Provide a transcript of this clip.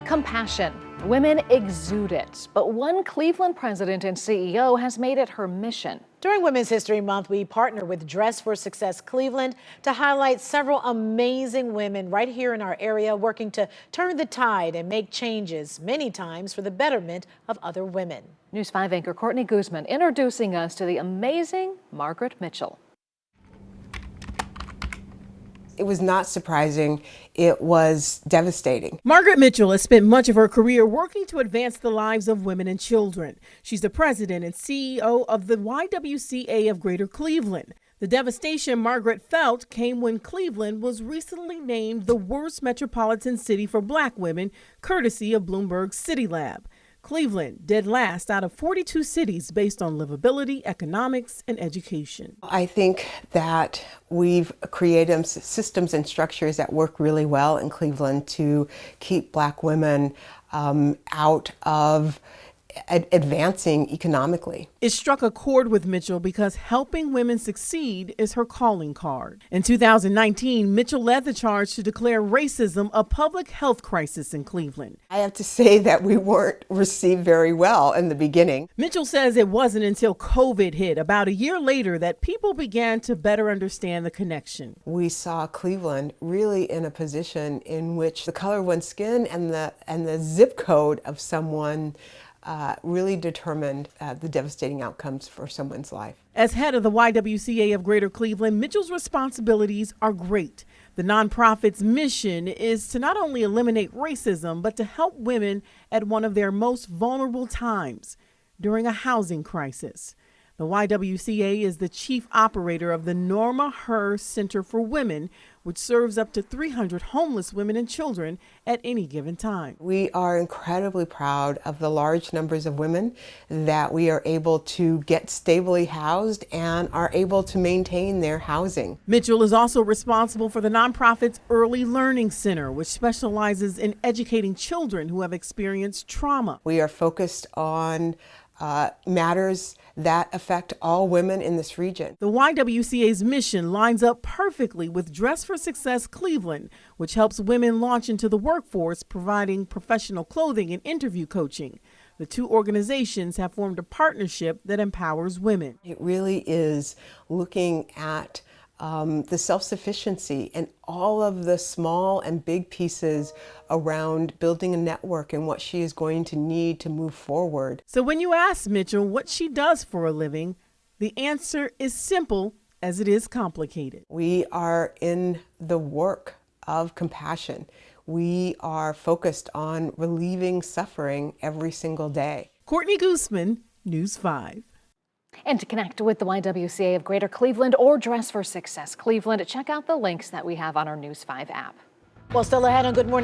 Compassion. Women exude it, but one Cleveland president and CEO has made it her mission. During Women's History Month, we partner with Dress for Success Cleveland to highlight several amazing women right here in our area working to turn the tide and make changes, many times for the betterment of other women. News 5 anchor Courtney Guzman introducing us to the amazing Margaret Mitchell. It was not surprising. It was devastating. Margaret Mitchell has spent much of her career working to advance the lives of women and children. She's the president and CEO of the YWCA of Greater Cleveland. The devastation Margaret felt came when Cleveland was recently named the worst metropolitan city for Black women, courtesy of Bloomberg City Lab. Cleveland dead last out of 42 cities based on livability, economics, and education. I think that we've created systems and structures that work really well in Cleveland to keep Black women out of advancing economically. It struck a chord with Mitchell because helping women succeed is her calling card. In 2019, Mitchell led the charge to declare racism a public health crisis in Cleveland. I have to say that we weren't received very well in the beginning. Mitchell says it wasn't until COVID hit about a year later that people began to better understand the connection. We saw Cleveland really in a position in which the color of one's skin and the zip code of someone really determined the devastating outcomes for someone's life. As head of the YWCA of Greater Cleveland, Mitchell's responsibilities are great. The nonprofit's mission is to not only eliminate racism, but to help women at one of their most vulnerable times, during a housing crisis. The YWCA is the chief operator of the Norma Herr Center for Women, which serves up to 300 homeless women and children at any given time. We are incredibly proud of the large numbers of women that we are able to get stably housed and are able to maintain their housing. Mitchell is also responsible for the nonprofit's Early Learning Center, which specializes in educating children who have experienced trauma. We are focused on matters that affect all women in this region. The YWCA's mission lines up perfectly with Dress for Success Cleveland, which helps women launch into the workforce, providing professional clothing and interview coaching. The two organizations have formed a partnership that empowers women. It really is looking at the self-sufficiency and all of the small and big pieces around building a network and what she is going to need to move forward. So when you ask Mitchell what she does for a living, the answer is simple as it is complicated. We are in the work of compassion. We are focused on relieving suffering every single day. Courtney Guzman, News 5. And to connect with the YWCA of Greater Cleveland or Dress for Success Cleveland, check out the links that we have on our News 5 app. Well, still ahead on Good Morning